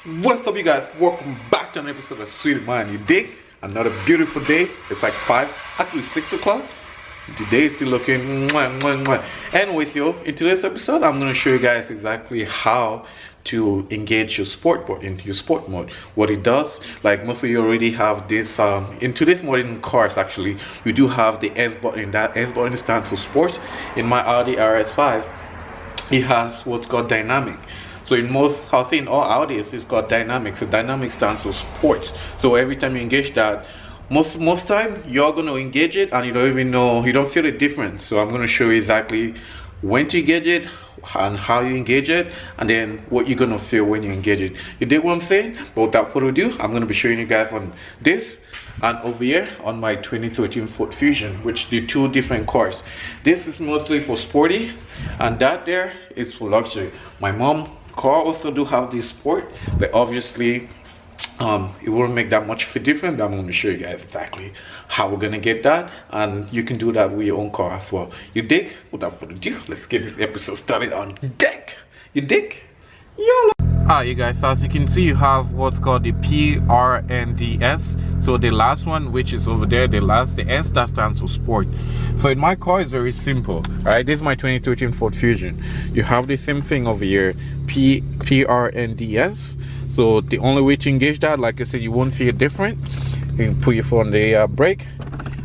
What's up, you guys? Welcome back to an episode of Sweet Man. You dig? Another beautiful day. It's like 5, actually 6 o'clock. Today is still looking mwah, mwah, mwah. And with you, in today's episode, I'm going to show you guys exactly how to engage your sport mode into your sport mode. What it does, like most of you already have this in today's modern cars. Actually, you do have the S button. That S button stands for sports. In my Audi RS5, it has what's called dynamic. So in most, I'll say in all Audis, it's got dynamic. So dynamic stands for sports. So every time you engage that, most time you're gonna engage it and you don't even know, you don't feel the difference. So I'm gonna show you exactly when to engage it and how you engage it, and then what you're gonna feel when you engage it. You dig what I'm saying? But without further ado, I'm gonna be showing you guys on this and over here on my 2013 Ford Fusion, which the two different cars. This is mostly for sporty, and that there is for luxury. My mom car also do have this sport, but obviously it won't make that much of a difference. But I'm going to show you guys exactly how we're going to get that, and you can do that with your own car as well. You dig? Without further ado, let's get this episode started on deck. You dig? YOLO! You guys, as you can see, you have what's called the PRNDS. So the last one, which is over there, the S, that stands for sport. So in my car, it's very simple. Right, this is my 2013 Ford Fusion. You have the same thing over here, PRNDS. So the only way to engage that, like I said, you won't feel different. You can put your foot on the brake,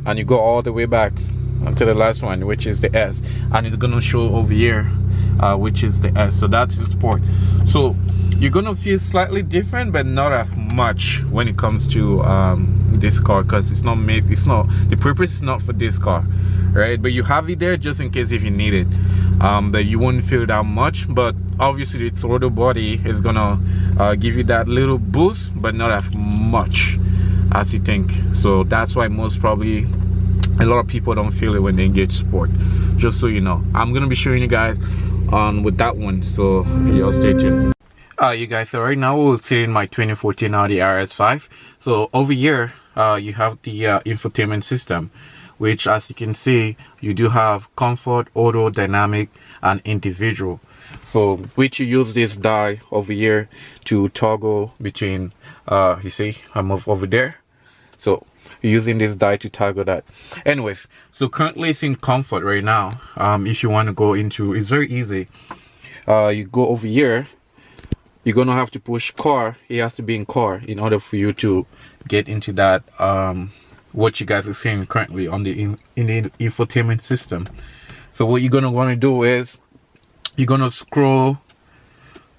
and you go all the way back until the last one, which is the S, and it's gonna show over here, which is the S. So that's the sport. So you're gonna feel slightly different, but not as much when it comes to this car, because the purpose is not for this car, right? But you have it there just in case if you need it. But you won't feel that much. But obviously the throttle body is gonna give you that little boost, but not as much as you think. So that's why most probably a lot of people don't feel it when they engage sport. Just so you know, I'm gonna be showing you guys with that one, so y'all stay tuned. You guys, so right now we're sitting in my 2014 Audi RS5. So over here you have the infotainment system, which, as you can see, you do have comfort, auto, dynamic, and individual. So which you use this die over here to toggle between you see I move over there, so using this die to toggle that. Anyways, so currently it's in comfort right now. If you want to go into, it's very easy. You go over here. You're gonna have to push car. It has to be in car in order for you to get into that what you guys are seeing currently on the in the infotainment system. So what you're gonna want to do is you're gonna scroll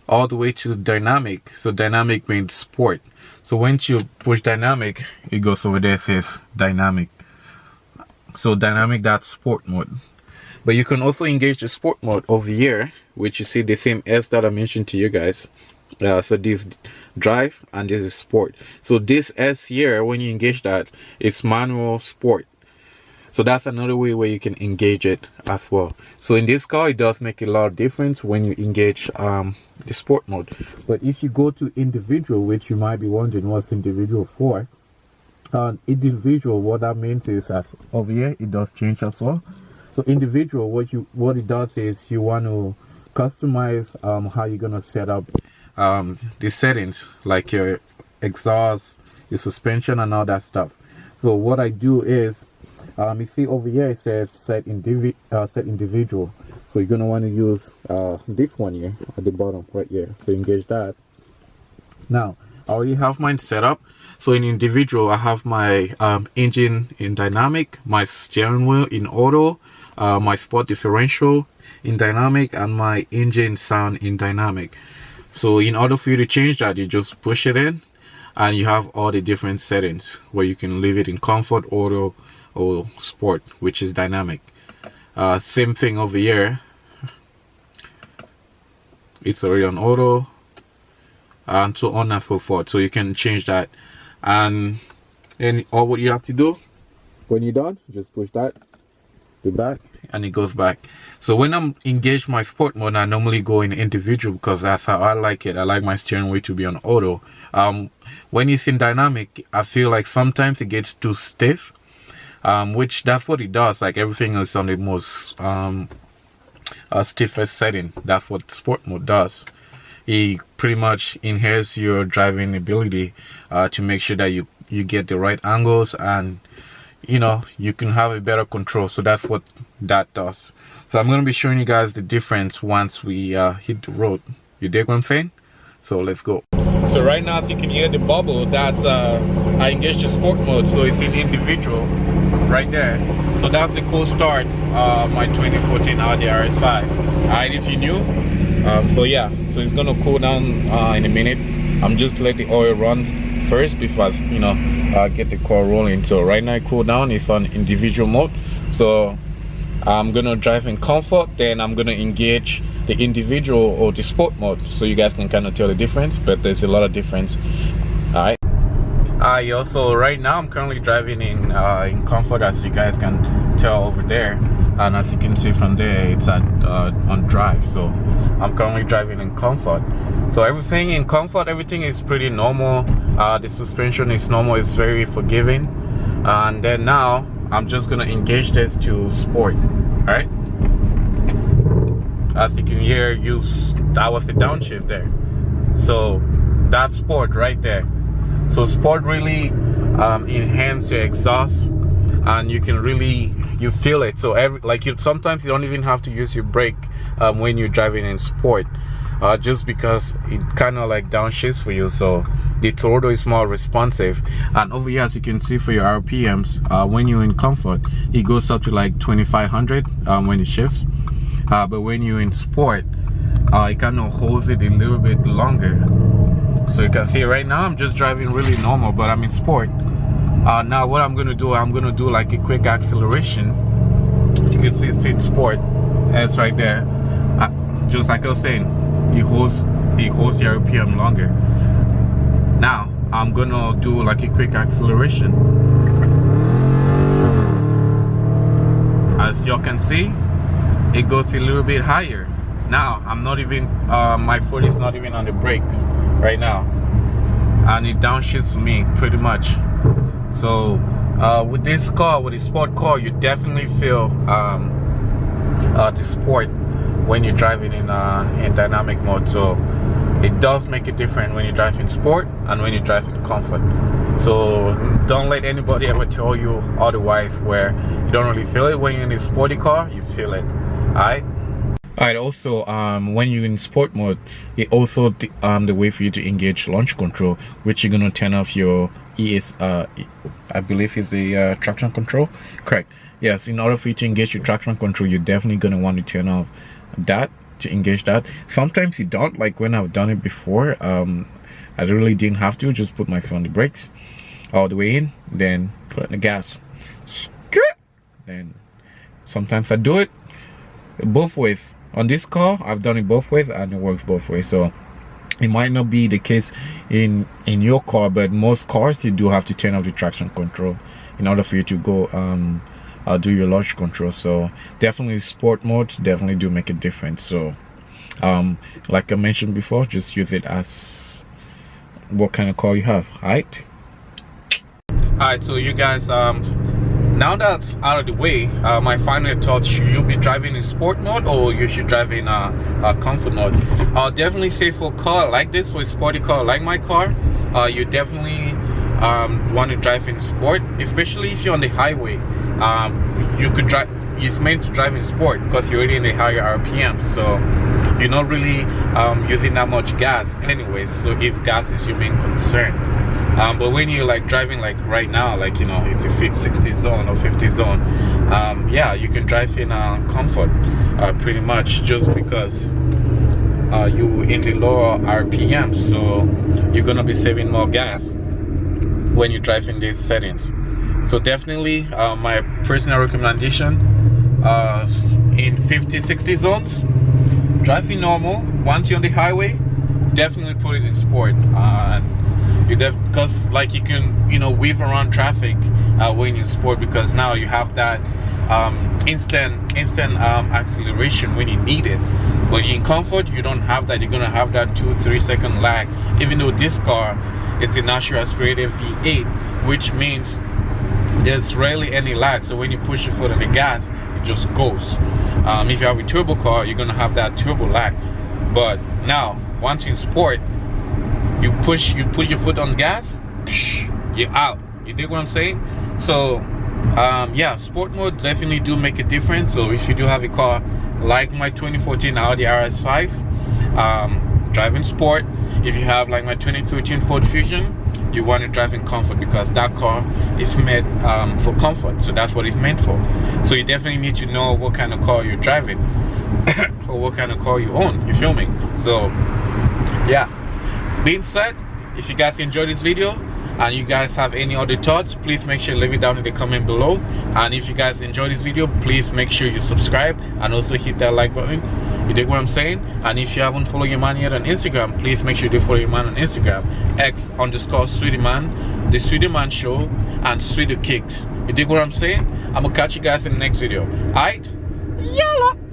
all the way to dynamic. So dynamic means sport. So once you push dynamic, it goes over there, it says dynamic. So dynamic, that's sport mode. But you can also engage the sport mode over here, which you see the same S that I mentioned to you guys. So this drive and this is sport. So this S here, when you engage that, it's manual sport. So that's another way where you can engage it as well. So in this car, it does make a lot of difference when you engage the sport mode. But if you go to individual, which you might be wondering what's individual for, individual, what that means is over here it does change as well. So individual, what it does is you want to customize how you're gonna set up the settings, like your exhaust, your suspension, and all that stuff. So what I do is, you see over here it says set individual. So you're gonna want to use this one here at the bottom right here. So engage that. Now I already have mine set up. So in individual, I have my engine in dynamic, my steering wheel in auto, my sport differential in dynamic, and my engine sound in dynamic. So in order for you to change that, you just push it in and you have all the different settings where you can leave it in comfort, auto, or sport, which is dynamic. Same thing over here, it's already on auto, and so on and so forth. So you can change that, and then all what you have to do when you're done, just push that to back and it goes back. So when I'm engaged my sport mode, I normally go in individual because that's how I like it. I like my steering wheel to be on auto. When it's in dynamic, I feel like sometimes it gets too stiff, which that's what it does. Like everything is on the most stiffest setting. That's what sport mode does. it pretty much enhances your driving ability to make sure that you get the right angles, and you know, you can have a better control. So that's what that does. So I'm going to be showing you guys the difference once we hit the road. You dig what I'm saying? So let's go. So right now, as you can hear the bubble, that's I engaged the sport mode, so it's in individual right there. So that's the cold start my 2014 Audi RS5. Alright, if you knew. So yeah, so it's gonna cool down in a minute. I'm just let the oil run first before I, you know, get the car rolling. So right now it cool down, it's on individual mode. So I'm gonna drive in comfort, then I'm gonna engage the individual or the sport mode, so you guys can kind of tell the difference. But there's a lot of difference. All right. Also right now I'm currently driving in comfort, as you guys can tell over there, and as you can see from there, it's at on drive. So I'm currently driving in comfort. So everything in comfort, everything is pretty normal. The suspension is normal, it's very forgiving. And then now I'm just gonna engage this to sport. All right, as you can hear, that was the downshift there. So that's sport right there. So sport really enhance your exhaust, and you can really feel it. So sometimes you don't even have to use your brake when you're driving in sport, just because it kind of like downshifts for you. So the throttle is more responsive. And over here, as you can see, for your RPMs, when you're in comfort, it goes up to like 2500 when it shifts. But when you're in sport, it kind of holds it a little bit longer. So you can see right now I'm just driving really normal, but I'm in sport. Now what I'm gonna do like a quick acceleration. As you can see, it's in sport. It's right there. Just like I was saying, it holds the RPM longer. Now I'm gonna do like a quick acceleration. As y'all can see, it goes a little bit higher. Now I'm not even my foot is not even on the brakes right now, and it downshifts for me pretty much. So with this car, with the sport car, you definitely feel the sport when you're driving in dynamic mode. So it does make a difference when you drive in sport and when you drive in comfort. So don't let anybody ever tell you otherwise, where you don't really feel it. When you're in a sporty car, you feel it. Alright. Alright, also when you're in sport mode, it also the way for you to engage launch control, which you're gonna turn off your I believe is the traction control. Correct. Yes, in order for you to engage your traction control, you're definitely gonna want to turn off that to engage that. Sometimes you don't, like when I've done it before, I really didn't have to. Just put my foot on the brakes all the way in, then put on the gas. Then sometimes I do it both ways. On this car, I've done it both ways, and it works both ways. So it might not be the case in your car, but most cars, you do have to turn off the traction control in order for you to go do your launch control. So definitely sport modes definitely do make a difference. So like I mentioned before, just use it as what kind of car you have. Alright, so you guys, now that's out of the way, my final thoughts: should you be driving in sport mode, or you should drive in comfort mode? I'll definitely say for a car like this, for a sporty car like my car, you definitely want to drive in sport, especially if you're on the highway. You could drive, it's meant to drive in sport because you're already in the higher RPM, so you're not really using that much gas anyways, so if gas is your main concern. But when you're like driving like right now, like, you know, it's a 60 zone or 50 zone, yeah, you can drive in comfort pretty much, just because you in the lower RPM, so you're gonna be saving more gas when you drive in these settings. So definitely my personal recommendation, in 50-60 zones, drive in normal. Once you're on the highway, definitely put it in sport. Because like you can, you know, weave around traffic when you're in sport, because now you have that instant acceleration when you need it. But in comfort, you don't have that. You're gonna have that 2-3 second lag. Even though this car, it's a natural aspirated V8, which means there's rarely any lag. So when you push your foot on the gas, it just goes. If you have a turbo car, you're gonna have that turbo lag. But now once you're in sport, you put your foot on gas, you're out. You dig what I'm saying? So yeah, sport mode definitely do make a difference. So if you do have a car like my 2014 Audi RS5, driving sport, if you have like my 2013 Ford Fusion, you want to drive in comfort, because that car is made for comfort. So that's what it's meant for. So you definitely need to know what kind of car you're driving or what kind of car you own. You feel me? So yeah, being said, if you guys enjoyed this video and you guys have any other thoughts, please make sure to leave it down in the comment below. And if you guys enjoyed this video, please make sure you subscribe and also hit that like button. You dig what I'm saying? And if you haven't followed your man yet on Instagram, please make sure you do follow your man on Instagram, X_SweetieMan, the Sweetie Man Show, and Sweetie Kicks. You dig what I'm saying? I'm gonna catch you guys in the next video. Alright? YOLO!